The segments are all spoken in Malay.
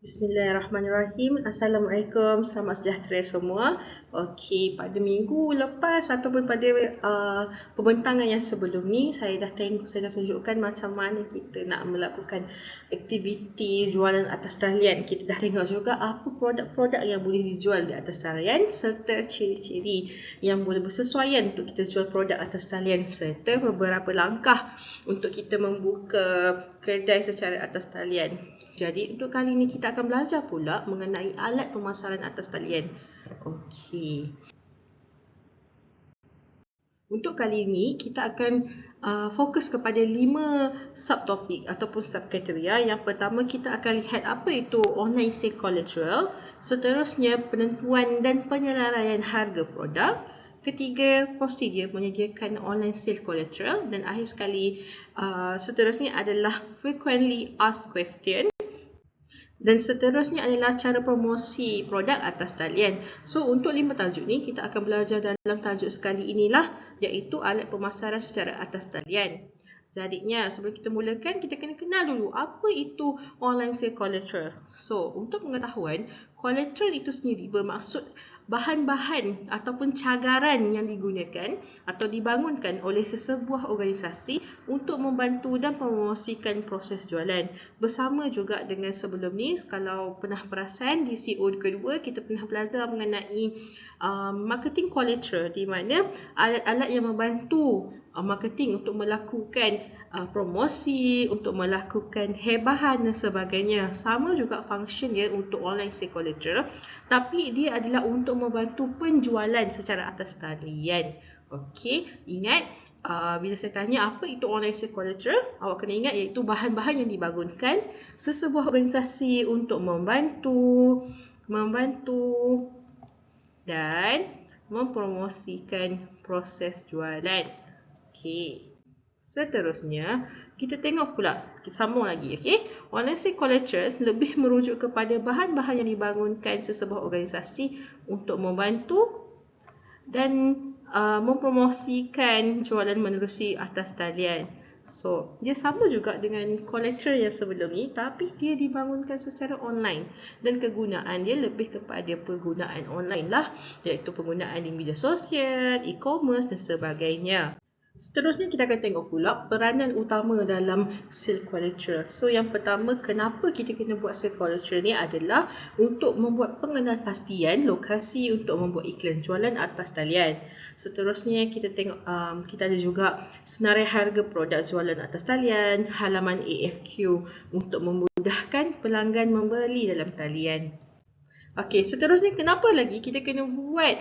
Bismillahirrahmanirrahim. Assalamualaikum, selamat sejahtera semua. Okey, pada minggu lepas ataupun pada pembentangan yang sebelum ni, saya dah tunjukkan macam mana kita nak melakukan aktiviti jualan atas talian. Kita dah tengok juga apa produk-produk yang boleh dijual di atas talian serta ciri-ciri yang boleh bersesuaian untuk kita jual produk atas talian serta beberapa langkah untuk kita membuka kedai secara atas talian. Jadi untuk kali ini kita akan belajar pula mengenai alat pemasaran atas talian. Okey. Untuk kali ini kita akan fokus kepada 5 subtopik ataupun subkriteria. Yang pertama kita akan lihat apa itu online sale collateral. Seterusnya penentuan dan penyelarayan harga produk. Ketiga, prosedur menyediakan online sale collateral. Dan akhir sekali, seterusnya adalah frequently asked question. Dan seterusnya adalah cara promosi produk atas talian. So, untuk 5 tajuk ni, kita akan belajar dalam tajuk sekali inilah, iaitu alat pemasaran secara atas talian. Jadinya, sebelum kita mulakan, kita kena kenal dulu apa itu online sale collateral. So, untuk pengetahuan, collateral itu sendiri bermaksud bahan-bahan ataupun cagaran yang digunakan atau dibangunkan oleh sesebuah organisasi untuk membantu dan mempromosikan proses jualan. Bersama juga dengan sebelum ni, kalau pernah perasan di CO kedua, kita pernah belajar mengenai marketing collateral, di mana alat-alat yang membantu marketing untuk melakukan promosi, untuk melakukan hebahan dan sebagainya. Sama juga function dia untuk online sale collateral, tapi dia adalah untuk membantu penjualan secara atas talian. Okey, ingat bila saya tanya apa itu online sale collateral, awak kena ingat iaitu bahan-bahan yang dibangunkan sesebuah organisasi untuk membantu dan mempromosikan proses jualan. Okey. Seterusnya, kita tengok pula, kita sambung lagi, okey. Online sale collateral lebih merujuk kepada bahan-bahan yang dibangunkan sesebuah organisasi untuk membantu dan mempromosikan jualan menerusi atas talian. So, dia sama juga dengan collateral yang sebelum ni, tapi dia dibangunkan secara online dan kegunaan dia lebih kepada penggunaan online lah, iaitu penggunaan di media sosial, e-commerce dan sebagainya. Seterusnya kita akan tengok pula peranan utama dalam sale collateral. So yang pertama, kenapa kita kena buat sale collateral ni adalah untuk membuat pengenalpastian lokasi untuk membuat iklan jualan atas talian. Seterusnya kita tengok kita ada juga senarai harga produk jualan atas talian, halaman AFQ untuk memudahkan pelanggan membeli dalam talian. Okey, seterusnya kenapa lagi kita kena buat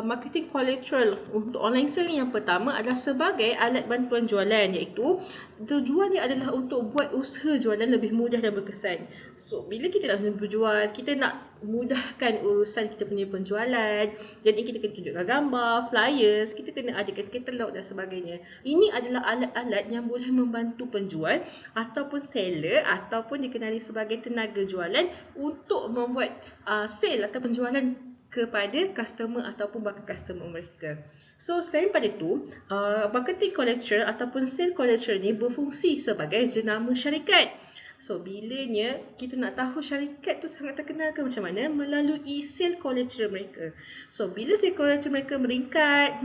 marketing collateral untuk online sale? Yang pertama adalah sebagai alat bantuan jualan, iaitu tujuan dia adalah untuk buat usaha jualan lebih mudah dan berkesan. So, bila kita nak berjual, kita nak mudahkan urusan kita punya penjualan. Jadi kita kena tunjukkan gambar, flyers, kita kena adakan katalog dan sebagainya. Ini adalah alat-alat yang boleh membantu penjual ataupun seller ataupun dikenali sebagai tenaga jualan untuk membuat sale atau penjualan kepada customer ataupun bakal customer mereka. So selain pada itu, marketing collateral ataupun sale collateral ni berfungsi sebagai jenama syarikat. So bilanya kita nak tahu syarikat tu sangat terkenal ke macam mana, melalui sale collateral mereka. So bila sale collateral mereka meningkat,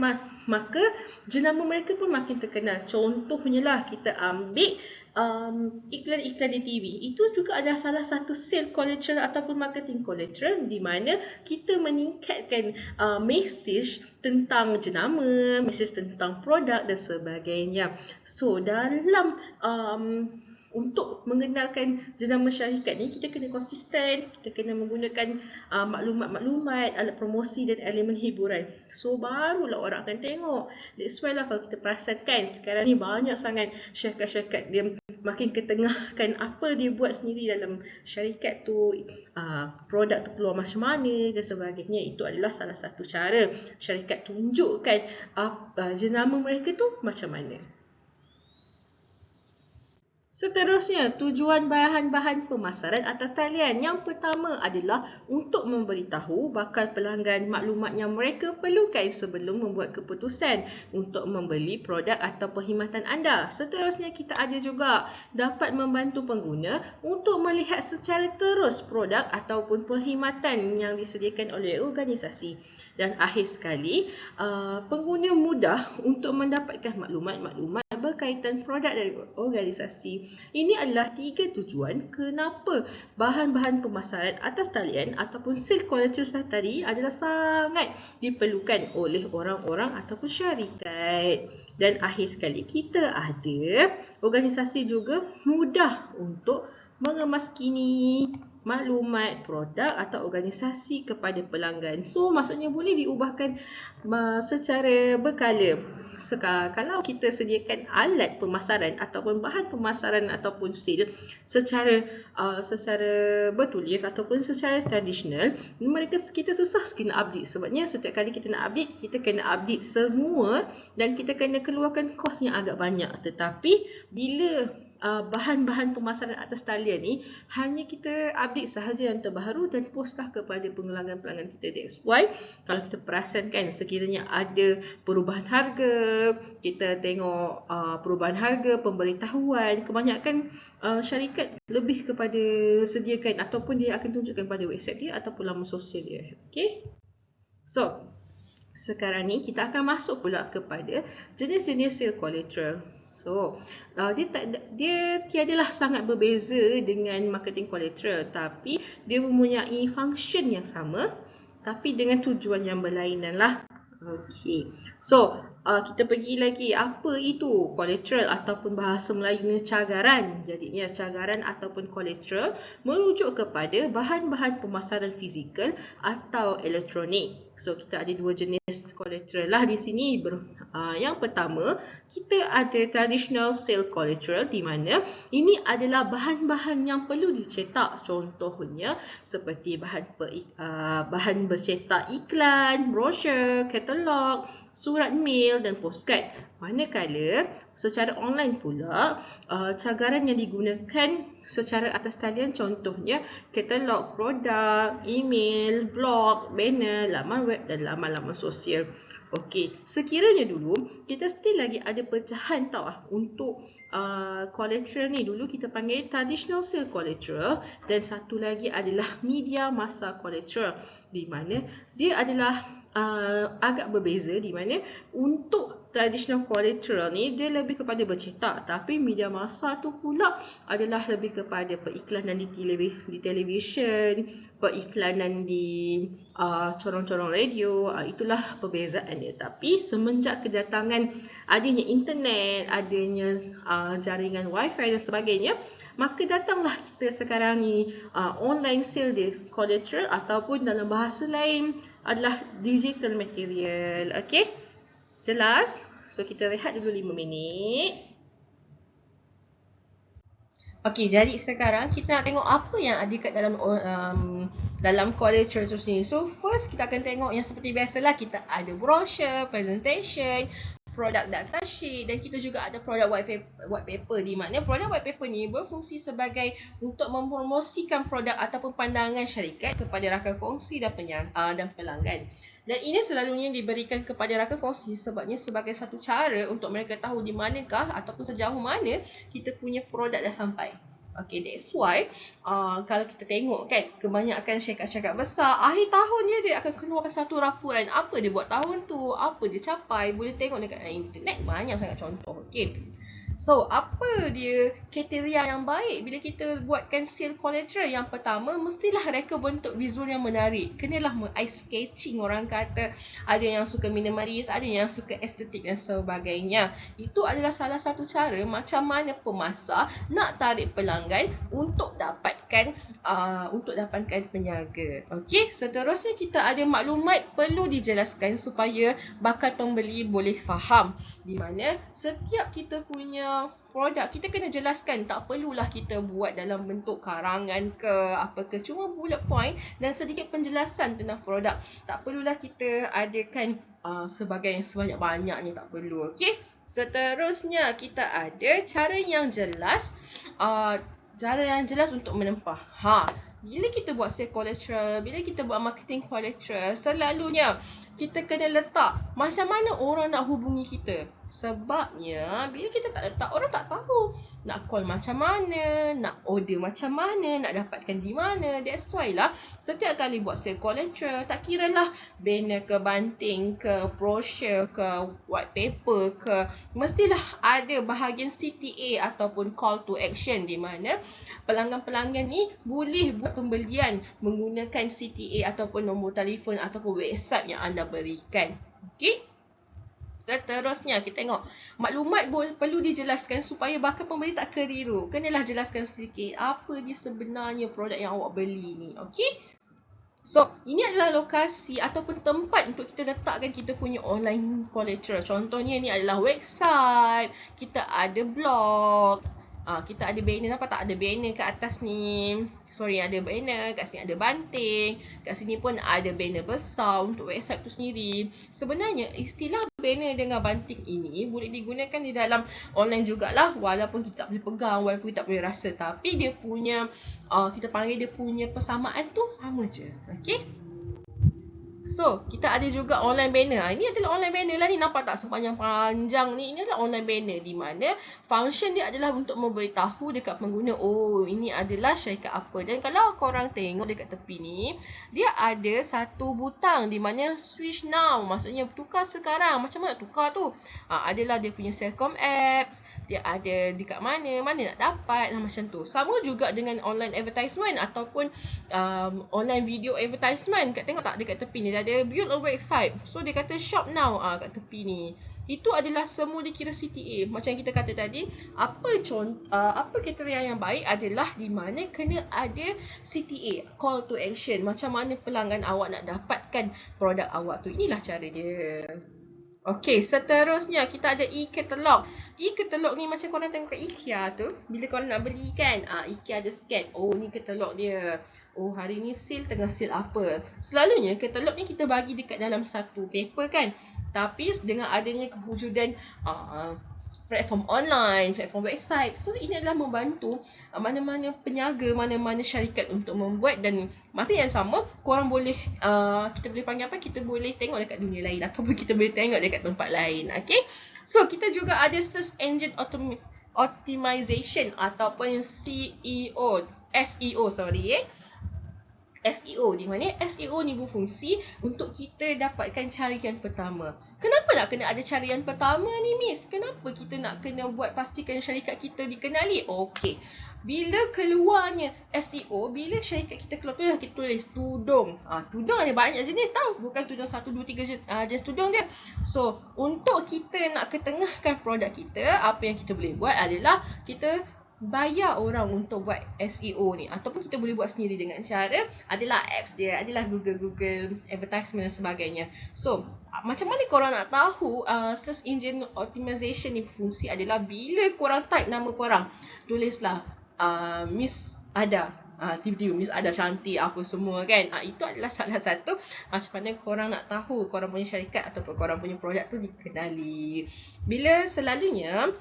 maka jenama mereka pun makin terkenal. Contohnya lah, kita ambil iklan-iklan di TV. Itu juga adalah salah satu sale collateral ataupun marketing collateral, di mana kita meningkatkan message tentang jenama, message tentang produk dan sebagainya. So dalam untuk mengenalkan jenama syarikat ni, kita kena konsisten, kita kena menggunakan maklumat-maklumat, alat promosi dan elemen hiburan. So barulah orang akan tengok. That's why lah kalau kita perasankan sekarang ni banyak sangat syarikat-syarikat dia makin ketengahkan apa dia buat sendiri dalam syarikat tu, produk tu keluar macam mana dan sebagainya. Itu adalah salah satu cara syarikat tunjukkan jenama mereka tu macam mana. Seterusnya, tujuan bahan-bahan pemasaran atas talian. Yang pertama adalah untuk memberitahu bakal pelanggan maklumat yang mereka perlukan sebelum membuat keputusan untuk membeli produk atau perkhidmatan anda. Seterusnya, kita ada juga dapat membantu pengguna untuk melihat secara terus produk ataupun perkhidmatan yang disediakan oleh organisasi. Dan akhir sekali, pengguna mudah untuk mendapatkan maklumat-maklumat berkaitan produk dari organisasi. Ini adalah 3 tujuan kenapa bahan-bahan pemasaran atas talian ataupun sales collateral tadi adalah sangat diperlukan oleh orang-orang ataupun syarikat. Dan akhir sekali, kita ada organisasi juga mudah untuk mengemaskini maklumat produk atau organisasi kepada pelanggan. So, maksudnya boleh diubahkan secara berkala. Kalau kita sediakan alat pemasaran ataupun bahan pemasaran ataupun sale secara bertulis ataupun secara tradisional, kita susah kena update. Sebabnya setiap kali kita nak update, kita kena update semua dan kita kena keluarkan kos yang agak banyak. Tetapi bila bahan-bahan pemasaran atas talian ni hanya kita update sahaja yang terbaru dan postlah kepada pelanggan-pelanggan kita. That's why kalau kita perasan kan, sekiranya ada perubahan harga, kita tengok perubahan harga, pemberitahuan, kebanyakan syarikat lebih kepada sediakan ataupun dia akan tunjukkan pada website dia ataupun laman sosial dia. Okay? So, sekarang ni kita akan masuk pula kepada jenis-jenis sale collateral. So, dia tiadalah sangat berbeza dengan marketing collateral, tapi dia mempunyai function yang sama tapi dengan tujuan yang berlainan lah. Okey. So, kita pergi lagi, apa itu collateral ataupun bahasa Melayunya cagaran. Jadinya cagaran ataupun collateral merujuk kepada bahan-bahan pemasaran fizikal atau elektronik. So, kita ada 2 jenis collateral lah di sini. Yang pertama, kita ada traditional sale collateral di mana ini adalah bahan-bahan yang perlu dicetak. Contohnya seperti bahan bercetak iklan, brosur, katalog, surat mail dan postcard. Manakala secara online pula, cagaran yang digunakan secara atas talian contohnya katalog produk, email, blog, banner, laman web dan laman-laman sosial. Okey, sekiranya dulu kita still lagi ada pecahan untuk collateral ni. Dulu kita panggil traditional sale collateral dan satu lagi adalah media massa collateral, di mana dia adalah agak berbeza, di mana untuk traditional collateral ni dia lebih kepada bercetak, tapi media massa tu pula adalah lebih kepada periklanan di televisyen, periklanan di corong-corong radio. Itulah perbezaannya. Tapi semenjak kedatangan adanya internet, adanya jaringan wifi dan sebagainya, maka datanglah kita sekarang ni online sale dia collateral ataupun dalam bahasa lain adalah digital material. Okey? Jelas? So, kita rehat dulu 5 minit. Okey, jadi sekarang kita nak tengok apa yang ada kat dalam collateral tu sini. So, first kita akan tengok yang seperti biasalah, kita ada brochure, presentation, produk data sheet dan kita juga ada produk white paper, di mana produk white paper ni berfungsi sebagai untuk mempromosikan produk ataupun pandangan syarikat kepada rakan kongsi dan pelanggan. Dan ini selalunya diberikan kepada rakan kongsi sebabnya sebagai satu cara untuk mereka tahu di manakah ataupun sejauh mana kita punya produk dah sampai. Okay, that's why kalau kita tengok kan, kebanyakan syarikat-syarikat besar akhir tahunnya dia akan keluarkan satu laporan apa dia buat tahun tu, apa dia capai. Boleh tengok dekat internet, banyak sangat contoh. Okay. So, apa dia kriteria yang baik bila kita buatkan sale collateral? Yang pertama, mestilah reka bentuk visual yang menarik. Kenalah eye sketching, orang kata. Ada yang suka minimalis, ada yang suka estetik dan sebagainya. Itu adalah salah satu cara macam mana pemasar nak tarik pelanggan untuk dapatkan peniaga. Okey, seterusnya kita ada maklumat perlu dijelaskan supaya bakal pembeli boleh faham. Di mana setiap kita punya produk kita kena jelaskan, tak perlulah kita buat dalam bentuk karangan ke apa ke, cuma bullet point dan sedikit penjelasan tentang produk. Tak perlulah kita adakan sebanyak-banyaknya, tak perlu. Okey. Seterusnya kita ada cara yang jelas. Cara yang jelas untuk menempah. Bila kita buat sales collateral, bila kita buat marketing collateral, selalunya kita kena letak macam mana orang nak hubungi kita. Sebabnya bila kita tak letak, orang tak tahu nak call macam mana, nak order macam mana, nak dapatkan di mana. That's why lah setiap kali buat sales collateral, tak kira lah banner ke, banting ke, brochure ke, white paper ke, mestilah ada bahagian CTA ataupun call to action di mana pelanggan-pelanggan ni boleh buat pembelian menggunakan CTA ataupun nombor telefon ataupun website yang anda berikan. Okey? Seterusnya kita tengok maklumat perlu dijelaskan supaya bakal pembeli tak keliru. Kenalah jelaskan sedikit apa dia sebenarnya produk yang awak beli ni. Okey? So, ini adalah lokasi ataupun tempat untuk kita letakkan kita punya online collateral. Contohnya ni adalah website, kita ada blog, kita ada banner, nampak tak ada banner kat atas ni. Sorry, ada banner, kat sini ada banting, kat sini pun ada banner besar untuk website tu sendiri. Sebenarnya istilah banner dengan banting ini boleh digunakan di dalam online jugalah, walaupun kita tak boleh pegang, walaupun kita tak boleh rasa, tapi dia punya kita panggil dia punya persamaan tu sama je. Okey? So, kita ada juga online banner. Ini adalah online banner lah ni. Nampak tak sepanjang panjang ni? Ini adalah online banner di mana function dia adalah untuk memberitahu dekat pengguna, oh ini adalah syarikat apa. Dan kalau korang tengok dekat tepi ni, dia ada satu butang di mana switch now. Maksudnya tukar sekarang. Macam mana tukar tu? Adalah dia punya Celcom apps. Dia ada dekat mana nak dapat lah macam tu. Sama juga dengan online advertisement ataupun online video advertisement. Tengok tak dekat tepi ni dia ada build a website. So dia kata shop now kat tepi ni. Itu adalah semua dikira CTA. Macam yang kita kata tadi, apa kriteria yang baik adalah di mana kena ada CTA, call to action. Macam mana pelanggan awak nak dapatkan produk awak tu. Inilah cara dia. Okey, seterusnya kita ada e-katalog. E-katalog ni macam korang tengok kat IKEA tu, bila korang nak beli kan, IKEA ada scan. Oh, ni katalog dia. Oh, hari ni sale, tengah sale apa. Selalunya katalog ni kita bagi dekat dalam satu paper kan. Tapi dengan adanya kewujudan platform online, platform website, so ini adalah membantu mana-mana peniaga, mana-mana syarikat untuk membuat, dan masa yang sama korang boleh kita boleh panggil apa, kita boleh tengok dekat dunia lain ataupun kita boleh tengok dekat tempat lain. Okay, so kita juga ada search engine optimization ataupun SEO, SEO, di mana SEO ni berfungsi untuk kita dapatkan carian pertama. Kenapa nak kena ada carian pertama ni, Miss? Kenapa kita nak kena buat pastikan syarikat kita dikenali? Okey. Bila keluarnya SEO, bila syarikat kita keluar tu, kita tulis tudung. Tudung ada banyak jenis tau. Bukan tudung 1, 2, 3 jenis tudung dia. So, untuk kita nak ketengahkan produk kita, apa yang kita boleh buat adalah kita bayar orang untuk buat SEO ni, ataupun kita boleh buat sendiri dengan cara adalah apps dia, adalah Google advertisement dan sebagainya. So, macam mana korang nak tahu search engine optimization ni berfungsi adalah bila korang type nama korang, tulislah Miss Ada, tiba-tiba Miss Ada cantik apa semua kan. Itu adalah salah satu macam mana korang nak tahu korang punya syarikat ataupun korang punya produk tu dikenali. Bila selalunya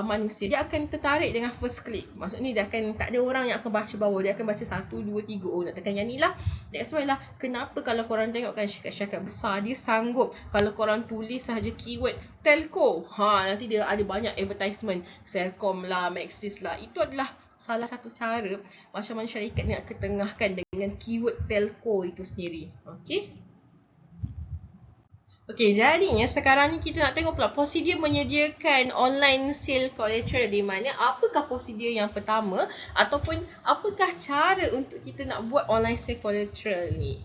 manusia dia akan tertarik dengan first click. Maksudnya dia akan, tak ada orang yang akan baca bawah, dia akan baca 1, 2, 3, oh nak tekan yang ni lah. That's why lah kenapa kalau korang tengok kan syarikat-syarikat besar, dia sanggup kalau korang tulis sahaja keyword telco, nanti dia ada banyak advertisement, Celcom lah, Maxis lah. Itu adalah salah satu cara macam mana syarikat ni nak ketengahkan dengan keyword telco itu sendiri. Okay. Okey, jadinya sekarang ni kita nak tengok pula prosedur menyediakan online sale collateral, di mana apakah prosedur yang pertama ataupun apakah cara untuk kita nak buat online sale collateral ni.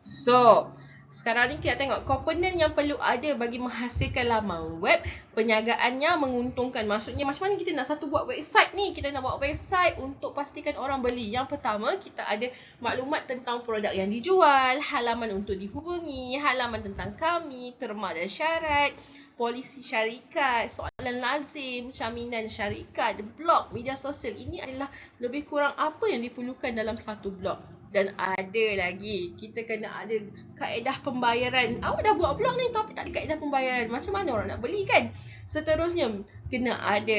So, sekarang ni kita tengok komponen yang perlu ada bagi menghasilkan laman web. Perniagaannya menguntungkan. Maksudnya macam mana kita nak buat website ni. Kita nak buat website untuk pastikan orang beli. Yang pertama, kita ada maklumat tentang produk yang dijual, halaman untuk dihubungi, halaman tentang kami, terma dan syarat, polisi syarikat, soalan lazim, jaminan syarikat, blog, media sosial. Ini adalah lebih kurang apa yang diperlukan dalam satu blog. Dan ada lagi, kita kena ada kaedah pembayaran. Awak dah buat blog ni tapi tak ada kaedah pembayaran. Macam mana orang nak beli kan? Seterusnya, kena ada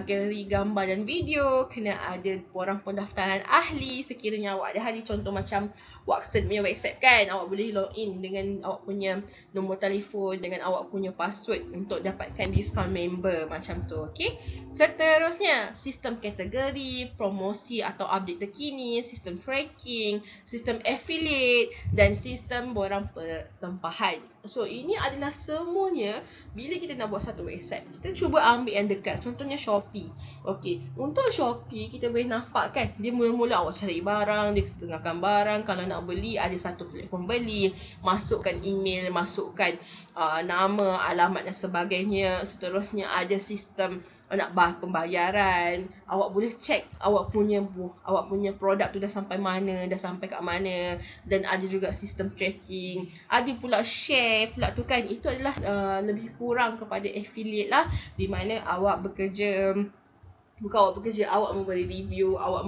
galeri gambar dan video, kena ada borang pendaftaran ahli sekiranya awak ada ahli. Contoh macam Watson punya website kan, awak boleh login dengan awak punya nombor telefon, dengan awak punya password untuk dapatkan diskaun member macam tu. Okay. Seterusnya, sistem kategori, promosi atau update terkini, sistem tracking, sistem affiliate dan sistem borang pertempahan. So, ini adalah semuanya bila kita nak buat satu website. Kita cuba ambil yang dekat. Contohnya Shopee. Okey, untuk Shopee kita boleh nampak kan, dia mula-mula awak cari barang, dia ketengahkan barang. Kalau nak beli, ada satu platform beli. Masukkan email, masukkan nama, alamat dan sebagainya. Seterusnya ada sistem nak pembayaran. Awak boleh check awak punya produk tu dah sampai mana, dah sampai kat mana. Dan ada juga sistem tracking. Ada pula share pula tu kan. Itu adalah lebih kurang kepada affiliate lah, di mana awak bekerja, awak memberi review, awak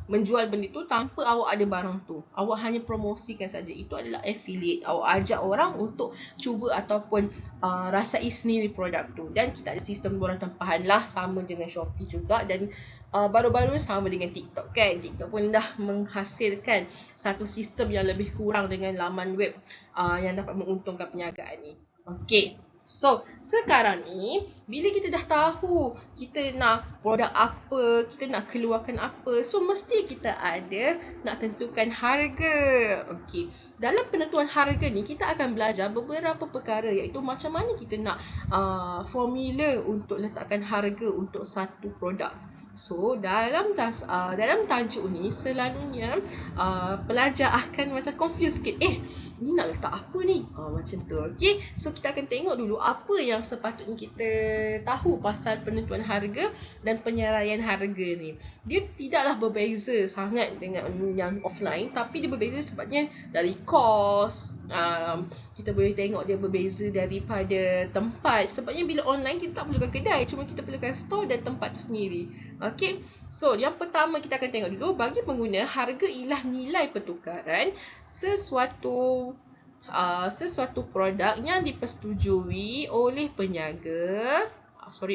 menjual benda tu tanpa awak ada barang tu. Awak hanya promosikan saja. Itu adalah affiliate. Awak ajak orang untuk cuba ataupun rasai sendiri produk tu. Dan kita ada sistem borang tempahan lah, sama dengan Shopee juga. Dan baru-baru sama dengan TikTok kan. TikTok pun dah menghasilkan satu sistem yang lebih kurang dengan laman web yang dapat menguntungkan perniagaan ni. Okey. So, sekarang ni, bila kita dah tahu kita nak produk apa, kita nak keluarkan apa, so mesti kita ada nak tentukan harga. Okey. Dalam penentuan harga ni, kita akan belajar beberapa perkara, iaitu macam mana kita nak formula untuk letakkan harga untuk satu produk. So, dalam tajuk ni, selalunya pelajar akan macam confused sikit. Ni nak letak apa ni? Macam tu. Okay. So, kita akan tengok dulu apa yang sepatutnya kita tahu pasal penentuan harga dan penyaraian harga ni. Dia tidaklah berbeza sangat dengan yang offline, tapi dia berbeza sebabnya dari kos. Kita boleh tengok dia berbeza daripada tempat. Sebabnya bila online kita tak perlukan kedai, cuma kita perlukan store dan tempat tu sendiri. Okay. So, yang pertama kita akan tengok dulu, bagi pengguna, harga ialah nilai pertukaran sesuatu produk yang dipersetujui oleh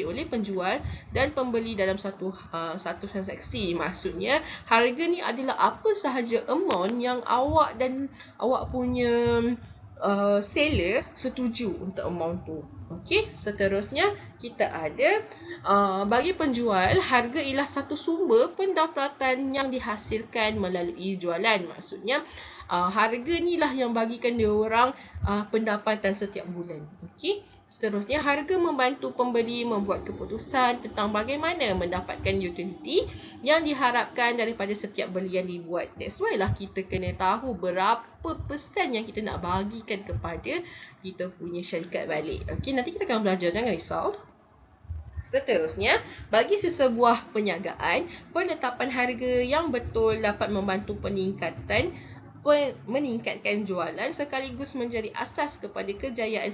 oleh penjual dan pembeli dalam satu transaksi. Maksudnya, harga ni adalah apa sahaja amount yang awak dan awak punya seller setuju untuk amount tu. Okey, seterusnya kita ada bagi penjual, harga ialah satu sumber pendapatan yang dihasilkan melalui jualan. Maksudnya harga ni lah yang bagikan dia orang pendapatan setiap bulan. Okey. Seterusnya, harga membantu pembeli membuat keputusan tentang bagaimana mendapatkan utility yang diharapkan daripada setiap belian dibuat. That's why lah kita kena tahu berapa persen yang kita nak bagikan kepada kita punya syarikat balik. Okey, nanti kita akan belajar, jangan risau. Seterusnya, bagi sesebuah perniagaan, penetapan harga yang betul dapat membantu meningkatkan jualan sekaligus menjadi asas kepada kejayaan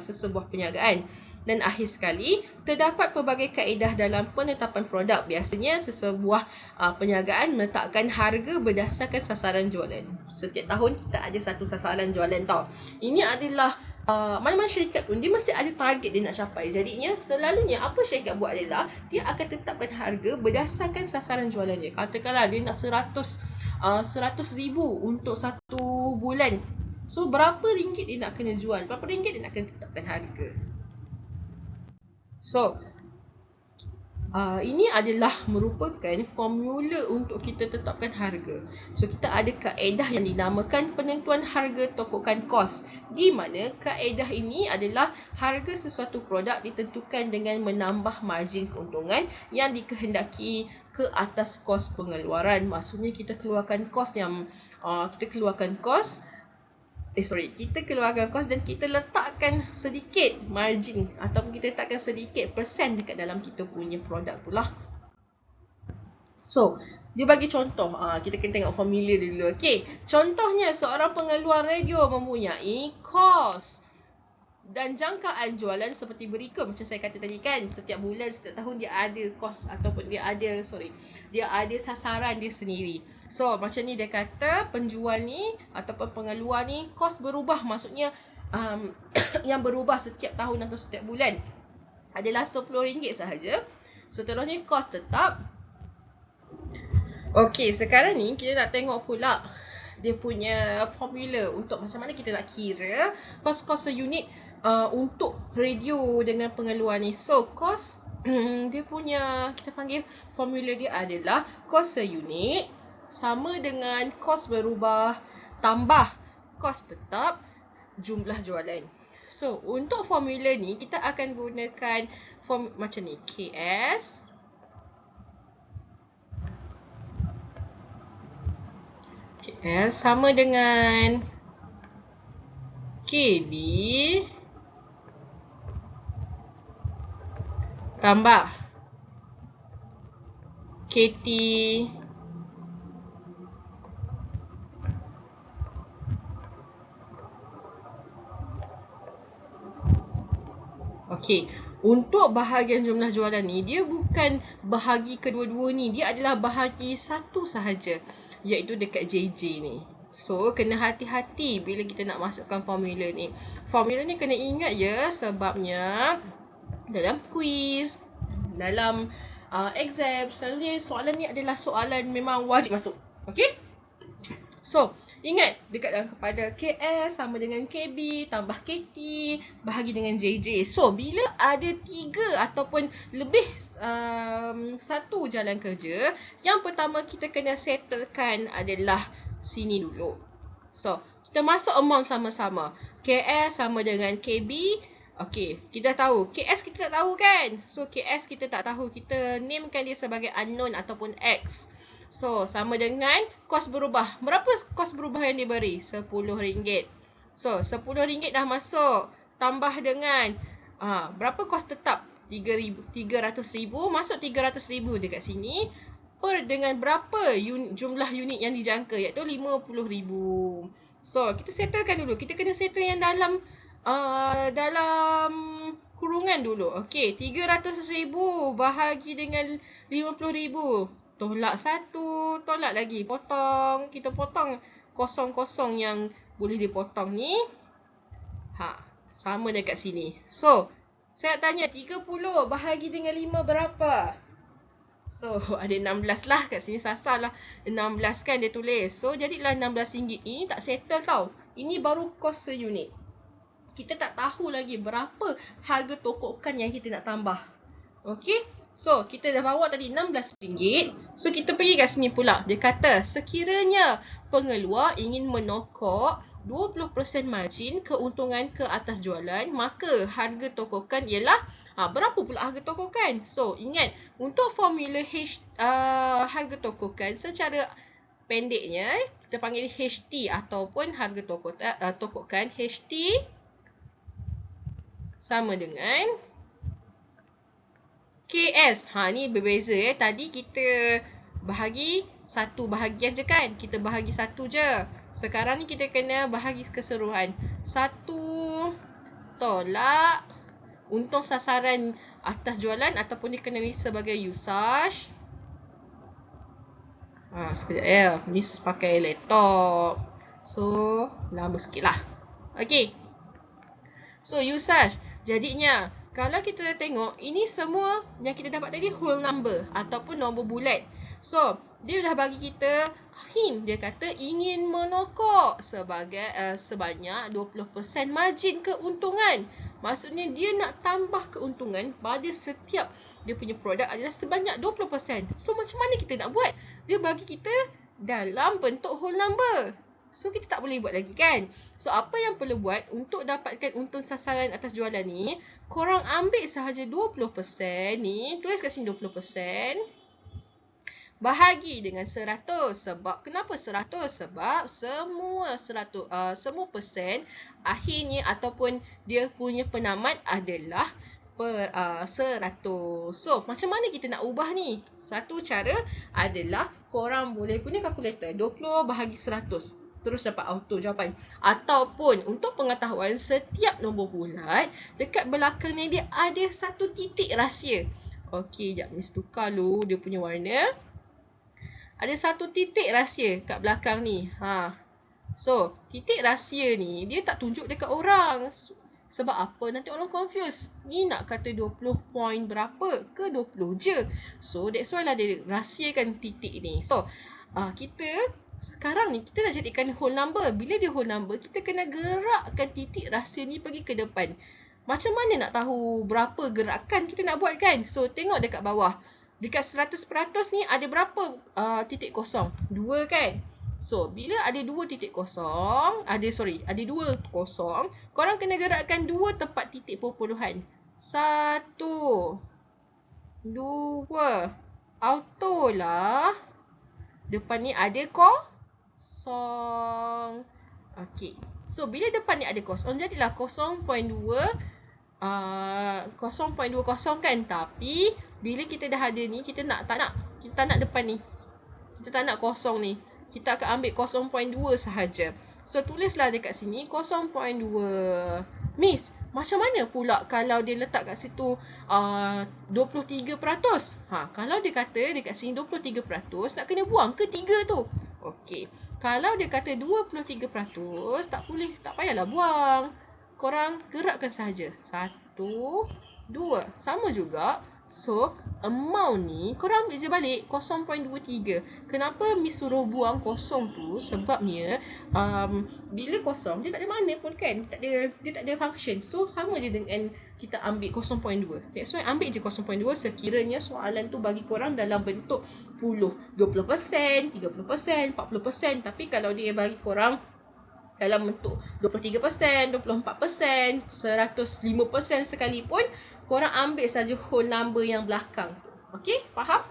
sesebuah perniagaan. Dan akhir sekali, terdapat pelbagai kaedah dalam penetapan produk. Biasanya sesebuah perniagaan meletakkan harga berdasarkan sasaran jualan. Setiap tahun kita ada satu sasaran jualan tau. Ini adalah mana-mana syarikat pun dia mesti ada target dia nak capai. Jadinya selalunya apa syarikat buat adalah dia akan tetapkan harga berdasarkan sasaran jualan dia. Katakanlah dia nak 100,000 untuk satu bulan. So, berapa ringgit dia nak kena jual? Berapa ringgit dia nak kena tetapkan harga? So, ini adalah merupakan formula untuk kita tetapkan harga. So, kita ada kaedah yang dinamakan penentuan harga tokokan kos, di mana kaedah ini adalah harga sesuatu produk ditentukan dengan menambah margin keuntungan yang dikehendaki ke atas kos pengeluaran. Maksudnya kita keluarkan kos dan kita letakkan sedikit margin ataupun kita letakkan sedikit persen dekat dalam kita punya produk tu lah. So, dia bagi contoh. Kita kena tengok formula dulu. Okay. Contohnya, seorang pengeluar radio mempunyai kos Dan jangkaan jualan seperti berikut, macam saya kata tadi kan, setiap bulan, setiap tahun dia ada kos ataupun dia ada sasaran dia sendiri. So macam ni dia kata penjual ni ataupun pengeluar ni kos berubah, maksudnya yang berubah setiap tahun atau setiap bulan adalah RM10 sahaja. Seterusnya kos tetap. Okey, sekarang ni kita nak tengok pula dia punya formula untuk macam mana kita nak kira kos-kos seunit untuk radio dengan pengeluar ni. So kos dia punya, kita panggil formula dia adalah kos seunit sama dengan kos berubah tambah kos tetap jumlah jualan. So untuk formula ni kita akan gunakan form macam ni, KS sama dengan KB tambah KT Okey, untuk bahagian jumlah jualan ni, dia bukan bahagi kedua-dua ni, dia adalah bahagi satu sahaja, iaitu dekat JJ ni. So, kena hati-hati bila kita nak masukkan formula ni. Formula ni kena ingat ya, sebabnya dalam quiz, dalam exam, selalunya soalan ni adalah soalan memang wajib masuk. Okey? So, ingat dekat dalam kepada KS sama dengan KB tambah KT bahagi dengan JJ. So, bila ada 3 ataupun lebih satu jalan kerja, yang pertama kita kena settlekan adalah sini dulu. So, kita masuk amount sama-sama. KS sama dengan KB. Okey, kita tahu. KS kita tak tahu kan? So, KS kita tak tahu. Kita namekan dia sebagai unknown ataupun X. So, sama dengan kos berubah. Berapa kos berubah yang diberi? RM10. So, RM10 dah masuk. Tambah dengan berapa kos tetap? RM300,000. Masuk RM300,000 dekat sini. Dengan berapa jumlah unit yang dijangka? Iaitu RM50,000. So, kita settlekan dulu. Kita kena settle yang dalam kurungan dulu. Okey, RM300,000 bahagi dengan RM50,000. Tolak satu, tolak lagi, potong. Kita potong kosong-kosong yang boleh dipotong ni. Sama dekat sini. So, saya tanya 30 bahagi dengan 5 berapa? So, ada 16 lah kat sini, sasar lah. 16 kan dia tulis. So, jadilah RM16. Ini tak settle tau. Ini baru kos seunit. Kita tak tahu lagi berapa harga tokokan yang kita nak tambah. Okey? So, kita dah bawa tadi RM16. So, kita pergi kat sini pula. Dia kata, sekiranya pengeluar ingin menokok 20% margin keuntungan ke atas jualan, maka harga tokokan ialah, berapa pula harga tokokan? So, ingat, untuk formula harga tokokan secara pendeknya, kita panggil HT ataupun harga tokokan. HT sama dengan KS. Ni berbeza ya. Tadi kita bahagi satu bahagian je kan. Kita bahagi satu je. Sekarang ni kita kena bahagi keseluruhan. 1 tolak untung sasaran atas jualan ataupun dikenali sebagai usage. Sekejap ya. Miss pakai laptop. So, lama sikit lah. Okay. So, usage. Jadinya, kalau kita tengok, ini semua yang kita dapat tadi whole number ataupun nombor bulat. So, dia dah bagi kita hint. Dia kata ingin menokok sebanyak 20% margin keuntungan. Maksudnya dia nak tambah keuntungan pada setiap dia punya produk adalah sebanyak 20%. So, macam mana kita nak buat? Dia bagi kita dalam bentuk whole number. So, kita tak boleh buat lagi kan? So, apa yang perlu buat untuk dapatkan untung sasaran atas jualan ni, korang ambil sahaja 20% ni, tulis kat sini 20%, bahagi dengan 100. Sebab, kenapa 100? Sebab semua persen akhirnya ataupun dia punya penamat adalah 100. So, macam mana kita nak ubah ni? Satu cara adalah korang boleh guna kalkulator. 20 bahagi 100. terus dapat auto jawapan. Ataupun untuk pengetahuan, setiap nombor bulat dekat belakang ni dia ada satu titik rahsia. Okey, jap Miss tukar dulu dia punya warna. Ada satu titik rahsia kat belakang ni. So, titik rahsia ni dia tak tunjuk dekat orang. Sebab apa? Nanti orang confuse. Ni nak kata 20 point berapa ke 20 je. So, that's why lah dia rahsiakan titik ni. So, kita sekarang ni kita nak jadikan whole number. Bila dia whole number, kita kena gerakkan titik rahsia ni pergi ke depan. Macam mana nak tahu berapa gerakan kita nak buat kan? So, tengok dekat bawah. Dekat 100% ni ada berapa titik kosong? 2 kan? So, bila ada 2 titik kosong, ada 2 kosong, korang kena gerakkan 2 tempat titik perpuluhan. 1, 2. Auto lah. Depan ni ada kosong. Okey. So, bila depan ni ada kosong, jadilah 0.2 0.20 kan. Tapi, bila kita dah ada ni, kita tak nak depan ni. Kita tak nak kosong ni. Kita akan ambil 0.2 sahaja. So, tulislah dekat sini 0.2. Miss, macam mana pula kalau dia letak kat situ 23%? Kalau dia kata dekat sini 23%, nak kena buang ke 3 tu? Okey. Kalau dia kata 23%, tak payahlah buang. Korang gerakkan sahaja. 1, 2. Sama juga. So, amount ni korang ambil je balik 0.23. Kenapa Miss suruh buang kosong tu? Sebabnya bila kosong dia tak ada mana pun kan. Dia tak ada function. So, sama je dengan kita ambil 0.2. That's why ambil je 0.2 sekiranya soalan tu bagi korang dalam bentuk 20%, 30%, 40%. Tapi kalau dia bagi korang dalam bentuk 23%, 24%, 105% sekalipun, korang ambil saja whole number yang belakang tu. Okey? Faham?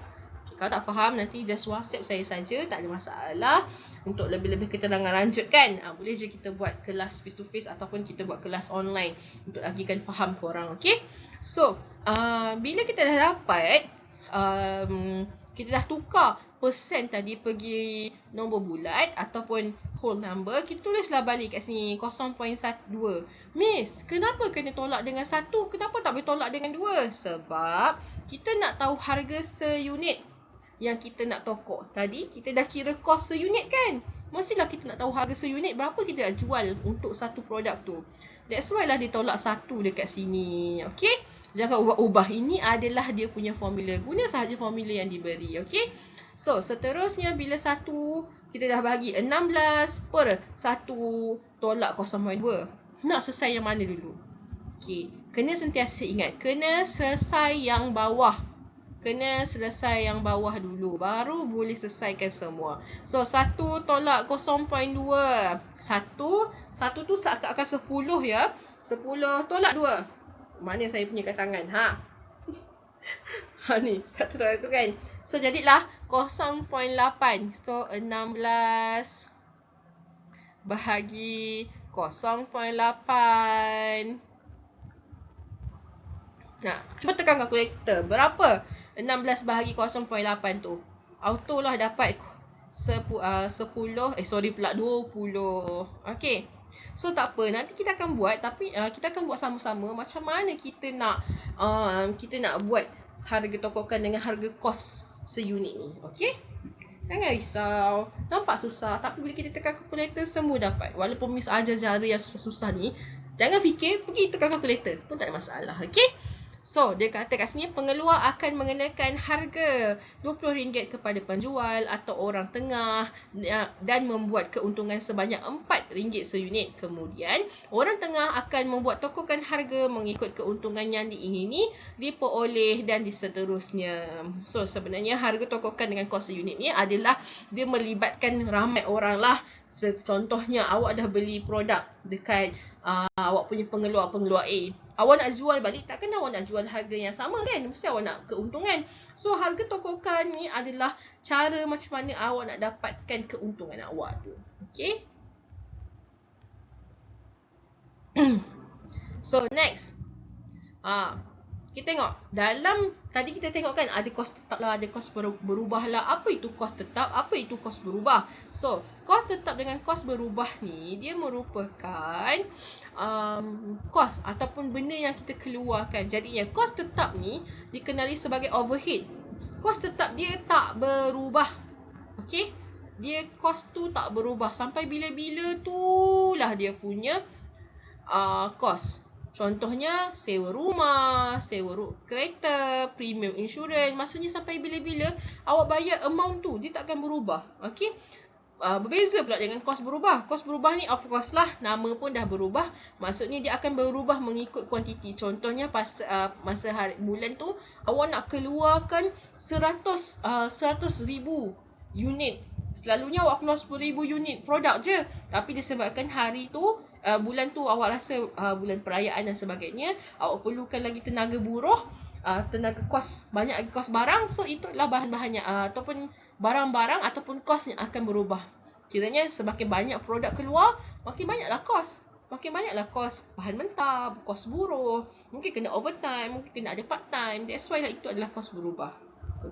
Kalau tak faham, nanti just WhatsApp saya saja. Tak ada masalah. Untuk lebih-lebih keterangan lanjut kan. Boleh je kita buat kelas face to face ataupun kita buat kelas online. Untuk lagikan faham korang. Okey? So, bila kita dah dapat, kita dah tukar persen tadi pergi nombor bulat ataupun whole number, kita tulislah balik kat sini 0.12. Miss, kenapa kena tolak dengan 1? Kenapa tak boleh tolak dengan 2? Sebab kita nak tahu harga seunit yang kita nak tokok. Tadi kita dah kira kos seunit kan? Mestilah kita nak tahu harga seunit berapa kita nak jual untuk satu produk tu. That's why lah dia tolak 1 dekat sini. Okay? Jangan ubah-ubah. Ini adalah dia punya formula. Guna sahaja formula yang diberi. Okay? So, seterusnya bila 1, kita dah bagi 16 per 1 tolak 0.2. Nak selesai yang mana dulu? Okay. Kena sentiasa ingat. Kena selesai yang bawah. Kena selesai yang bawah dulu. Baru boleh selesaikan semua. So, 1 tolak 0.2. 1 tu seakan-akan 10 ya. 10 tolak 2. Mana saya punya kat tangan? Ni, 1 tolak 1 kan. So, jadilah 0.8. So, 16 bahagi 0.8. Cuba tekan kalkulator. Berapa 16 bahagi 0.8 tu? Auto lah dapat 20. Okay. So, tak apa. Nanti kita akan buat. Tapi kita akan buat sama-sama. Macam mana kita nak buat harga tokokan dengan harga kos seunit ni. Okay? Jangan risau. Nampak susah. Tapi bila kita tekan kalkulator, semua dapat. Walaupun Miss ajar cara yang susah-susah ni, jangan fikir, pergi tekan kalkulator pun tak ada masalah. Okay? So, dia kata kat sini, pengeluar akan mengenakan harga RM20 kepada penjual atau orang tengah dan membuat keuntungan sebanyak RM4 seunit. Kemudian, orang tengah akan membuat tokokan harga mengikut keuntungan yang diingini, diperoleh dan seterusnya. So, sebenarnya harga tokokan dengan kos seunit ni adalah dia melibatkan ramai orang lah. Contohnya, awak dah beli produk dekat awak punya pengeluar A. Awak nak jual balik, takkan awak nak jual harga yang sama kan? Mesti awak nak keuntungan. So, harga tokokan ni adalah cara macam mana awak nak dapatkan keuntungan awak tu. Okay? So, next. kita tengok dalam tadi kita tengok kan ada kos tetap lah, ada kos berubah lah. Apa itu kos tetap? Apa itu kos berubah? So, kos tetap dengan kos berubah ni dia merupakan kos ataupun benda yang kita keluarkan. Jadinya kos tetap ni dikenali sebagai overhead. Kos tetap dia tak berubah. Okey? Dia kos tu tak berubah sampai bila-bila tu lah dia punya kos. Contohnya sewa rumah, kereta, premium insurans. Maksudnya sampai bila-bila awak bayar amount tu dia tak akan berubah. Okey. Berbeza pula dengan kos berubah. Kos berubah ni of course lah, nama pun dah berubah. Maksudnya dia akan berubah mengikut kuantiti. Contohnya masa bulan tu awak nak keluarkan 100,000 unit. Selalunya awak keluar 10,000 unit produk je. Tapi disebabkan hari tu bulan tu awak rasa bulan perayaan dan sebagainya, awak perlukan lagi tenaga buruh, tenaga kos, banyak lagi kos barang. So itulah bahan-bahannya ataupun barang-barang ataupun kos yang akan berubah. Kiranya semakin banyak produk keluar, makin banyaklah kos. Makin banyaklah kos bahan mentah, kos buruh, mungkin kena overtime, mungkin kena ada part time. That's why lah itu adalah kos berubah.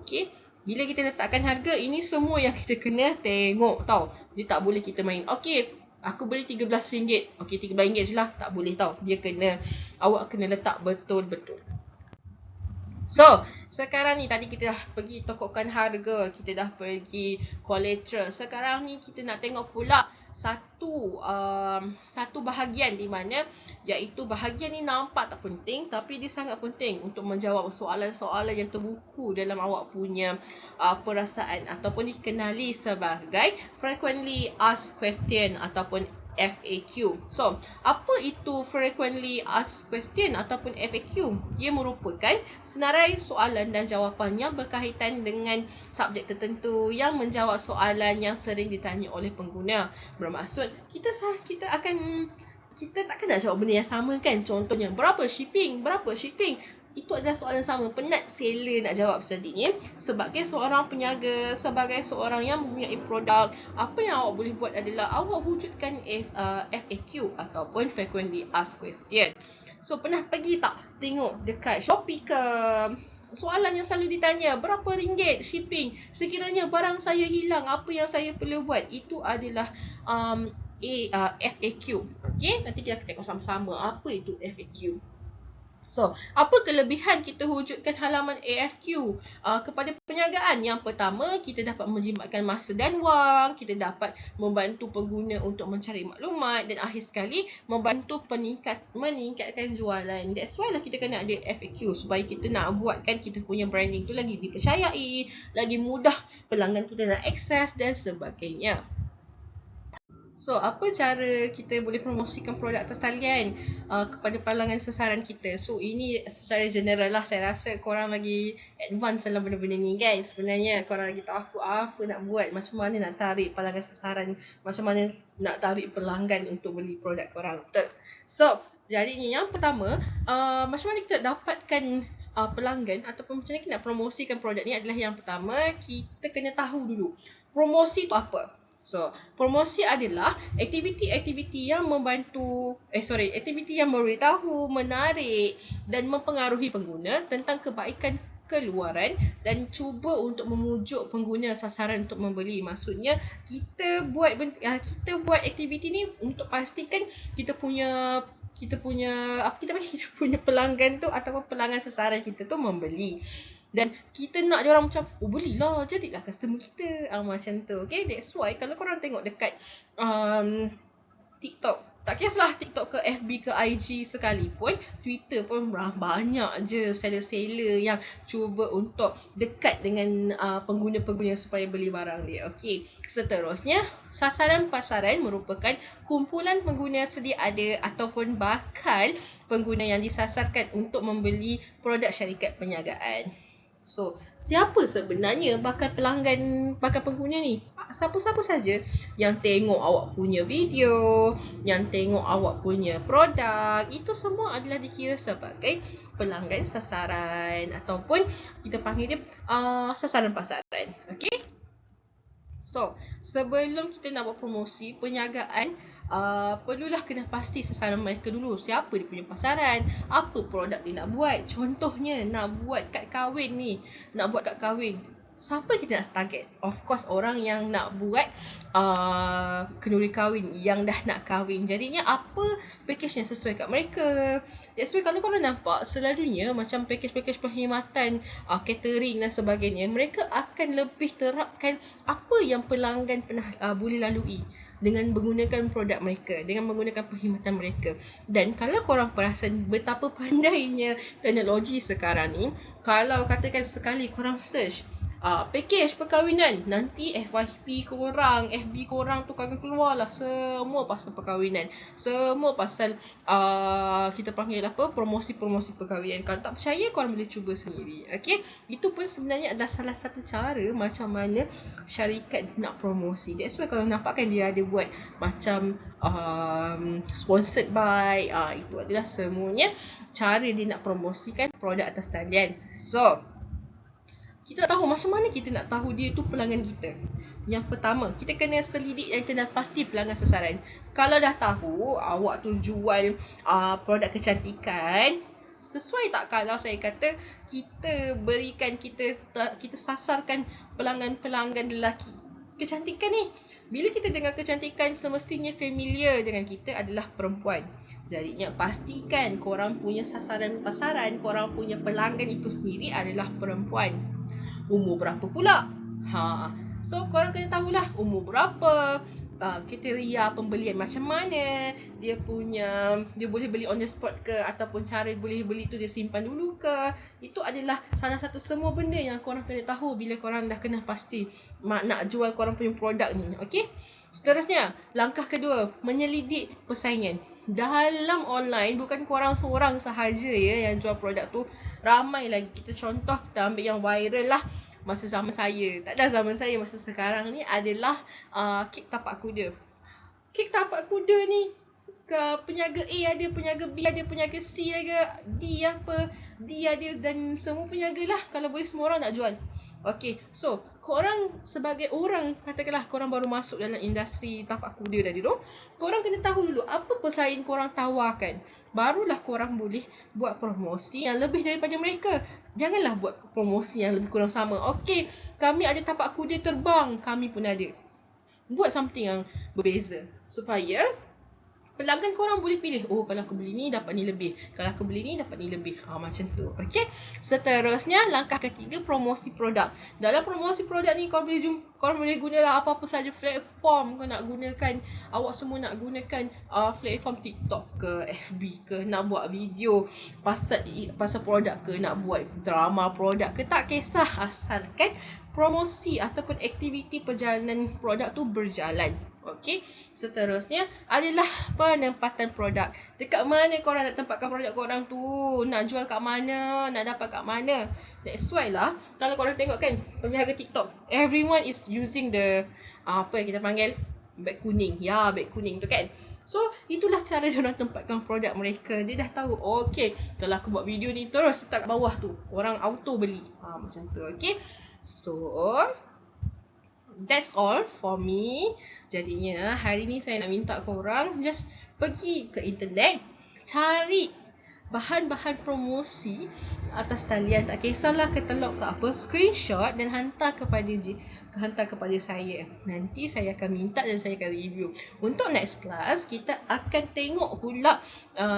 Okey. Bila kita letakkan harga, ini semua yang kita kena tengok tau. Dia tak boleh kita main. Okey, aku beli RM13. Okey, RM13 je lah. Tak boleh tau. Awak kena letak betul-betul. So, sekarang ni tadi kita dah pergi tokokan harga. Kita dah pergi collateral. Sekarang ni kita nak tengok pula satu bahagian di mana iaitu bahagian ni nampak tak penting tapi dia sangat penting untuk menjawab soalan-soalan yang terbuku dalam awak punya perasaan ataupun dikenali sebagai frequently asked question ataupun FAQ. So, apa itu frequently asked question ataupun FAQ? Dia merupakan senarai soalan dan jawapan yang berkaitan dengan subjek tertentu yang menjawab soalan yang sering ditanya oleh pengguna. Bermaksud kita takkan nak jawab benda yang sama kan. Contohnya, berapa shipping? Itu adalah soalan sama. Penat seller nak jawab selanjutnya. Sebagai seorang peniaga, sebagai seorang yang mempunyai produk, apa yang awak boleh buat adalah awak wujudkan FAQ ataupun frequently asked question. So, pernah pergi tak tengok dekat Shopee ke? Soalan yang selalu ditanya, berapa ringgit shipping? Sekiranya barang saya hilang, apa yang saya perlu buat? Itu adalah FAQ. Okay, nanti kita tengok sama-sama apa itu FAQ. So, apa kelebihan kita wujudkan halaman AFQ kepada perniagaan? Yang pertama, kita dapat menjimatkan masa dan wang, kita dapat membantu pengguna untuk mencari maklumat dan akhir sekali membantu meningkatkan jualan. That's why lah kita kena ada FAQ supaya kita nak buatkan kita punya branding tu lagi dipercayai, lagi mudah pelanggan kita nak akses dan sebagainya. So, apa cara kita boleh promosikan produk atas talian kepada pelanggan sasaran kita? So, ini secara general lah. Saya rasa korang lagi advance dalam benda-benda ni guys. Sebenarnya korang lagi tahu aku apa nak buat, macam mana nak tarik pelanggan sasaran, macam mana nak tarik pelanggan untuk beli produk korang. Betul? So, jadi yang pertama, macam mana kita dapatkan pelanggan ataupun macam mana kita nak promosikan produk ni adalah yang pertama, kita kena tahu dulu promosi tu apa. So, promosi adalah aktiviti-aktiviti yang aktiviti yang memberitahu, menarik dan mempengaruhi pengguna tentang kebaikan keluaran dan cuba untuk memujuk pengguna sasaran untuk membeli. Maksudnya, kita buat aktiviti ni untuk pastikan kita punya pelanggan tu ataupun pelanggan sasaran kita tu membeli. Dan kita nak dia orang macam, belilah, jadilah customer kita. Macam tu. Okay, that's why kalau korang tengok dekat TikTok, tak kisahlah TikTok ke FB ke IG sekalipun, Twitter pun banyak je seller-seller yang cuba untuk dekat dengan pengguna-pengguna supaya beli barang dia. Okay, seterusnya, sasaran pasaran merupakan kumpulan pengguna sedia ada ataupun bakal pengguna yang disasarkan untuk membeli produk syarikat perniagaan. So, siapa sebenarnya bakal pengguna ni? Siapa-siapa saja yang tengok awak punya video, yang tengok awak punya produk, itu semua adalah dikira sebagai pelanggan sasaran ataupun kita panggil dia sasaran pasaran. Okay? So, sebelum kita nak buat promosi perniagaan, perlulah kena pasti sasaran mereka dulu. Siapa dia punya pasaran, apa produk dia nak buat. Contohnya nak buat kad kahwin ni, siapa kita nak target? Of course orang yang nak buat kenduri kahwin, yang dah nak kahwin. Jadinya apa package yang sesuai kat mereka. That's why kalau korang nampak selalunya macam package-package perkhidmatan, catering dan sebagainya, mereka akan lebih terapkan apa yang pelanggan pernah boleh lalui dengan menggunakan produk mereka, dengan menggunakan perkhidmatan mereka. Dan kalau korang perasan betapa pandainya teknologi sekarang ni, kalau katakan sekali korang search package perkahwinan, nanti FYP korang, FB korang tu akan keluar lah semua pasal perkahwinan, semua pasal kita panggil apa, promosi-promosi perkahwinan. Kalau tak percaya, korang boleh cuba sendiri. Okay, itu pun sebenarnya adalah salah satu cara macam mana syarikat nak promosi. That's why kalau nampak kan dia ada buat macam sponsored by, itu adalah semuanya cara dia nak promosikan produk atas talian. So kita tahu macam mana kita nak tahu dia tu pelanggan kita. Yang pertama, kita kena selidik dan kena pasti pelanggan sasaran. Kalau dah tahu awak tu jual produk kecantikan, sesuai tak kalau saya kata kita berikan, kita sasarkan pelanggan-pelanggan lelaki kecantikan ni. Bila kita dengar kecantikan, semestinya familiar dengan kita adalah perempuan. Jadinya pastikan korang punya sasaran pasaran, korang punya pelanggan itu sendiri adalah perempuan. Umur berapa pula? So korang kena tahulah umur berapa, kriteria pembelian macam mana, dia boleh beli on the spot ke, ataupun cara boleh beli tu dia simpan dulu ke. Itu adalah salah satu semua benda yang korang kena tahu bila korang dah kena pasti nak jual korang punya produk ni. Okay? Seterusnya, langkah kedua, menyelidik persaingan. Dalam online, bukan korang seorang sahaja ya yang jual produk tu, ramai lagi. Kita contoh, kita ambil yang viral lah masa zaman saya. Tak ada zaman saya, masa sekarang ni adalah kek tapak kuda. Kek tapak kuda ni, peniaga A ada, peniaga B ada, peniaga C ada, D ada, dan semua peniaga lah. Kalau boleh semua orang nak jual. Okay, so korang sebagai orang, katakanlah korang baru masuk dalam industri tapak kuda tadi tu, korang kena tahu dulu apa pesaing korang tawarkan. Barulah korang boleh buat promosi yang lebih daripada mereka. Janganlah buat promosi yang lebih kurang sama. Okay, kami ada tapak kuda terbang, kami pun ada. Buat something yang berbeza supaya pelanggan korang boleh pilih, oh kalau aku beli ni dapat ni lebih, kalau aku beli ni dapat ni lebih, macam tu. Okay, seterusnya langkah ketiga, promosi produk. Dalam promosi produk ni korang boleh gunalah apa-apa saja platform kau nak gunakan. Awak semua nak gunakan platform TikTok ke, FB ke, nak buat video pasal produk ke, nak buat drama produk ke, tak kisah, asalkan promosi ataupun aktiviti perjalanan produk tu berjalan. Okey, seterusnya adalah penempatan produk. Dekat mana korang nak tempatkan produk korang tu? Nak jual kat mana? Nak dapat kat mana? That's why lah, kalau korang tengok kan, peniaga TikTok, everyone is using the apa yang kita panggil beg kuning. Ya, beg kuning tu kan. So, itulah cara diorang tempatkan produk mereka. Dia dah tahu, okay, kalau aku buat video ni terus letak kat bawah tu, orang auto beli. Macam tu, okay. So, that's all for me. Jadinya hari ni saya nak minta korang just pergi ke internet, cari bahan-bahan promosi atas talian. Tak kisahlah katalog ke apa, screenshot dan hantar kepada saya. Nanti saya akan minta dan saya akan review. Untuk next class, kita akan tengok pula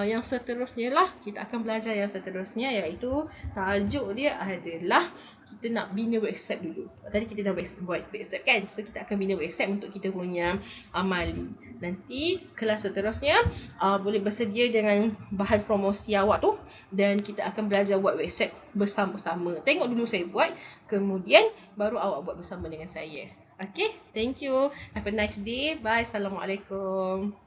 yang seterusnya lah. Kita akan belajar yang seterusnya, iaitu tajuk dia adalah kita nak bina website dulu. Tadi kita dah buat website kan. So kita akan bina website untuk kita punya amali. Nanti kelas seterusnya boleh bersedia dengan bahan promosi awak tu, dan kita akan belajar buat website bersama-sama. Tengok dulu saya buat, kemudian baru awak buat bersama dengan saya. Okay, thank you. Have a nice day. Bye. Assalamualaikum.